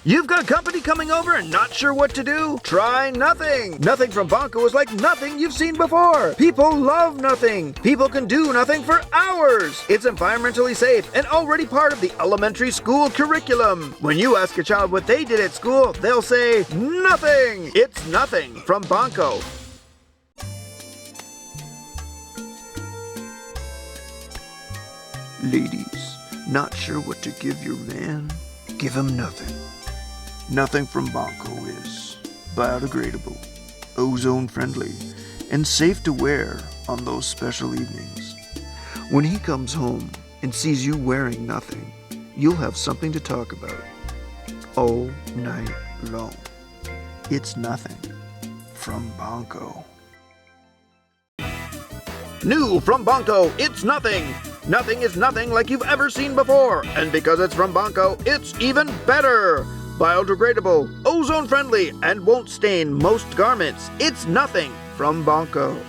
You've got company coming over and not sure what to do? Try nothing. Nothing from Bonko is like nothing you've seen before. People love nothing. People can do nothing for hours. It's environmentally safe and already part of the elementary school curriculum. When you ask a child what they did at school, they'll say, nothing. It's nothing from Bonko. Ladies, not sure what to give your man? Give him nothing. Nothing from Bonko is biodegradable, ozone-friendly, and safe to wear on those special evenings. When he comes home and sees you wearing nothing, you'll have something to talk about all night long. It's nothing from Bonko. New from Bonko, it's nothing. Nothing is nothing like you've ever seen before. And because it's from Bonko, it's even better. Biodegradable, ozone-friendly, and won't stain most garments. It's nothing from Bonko.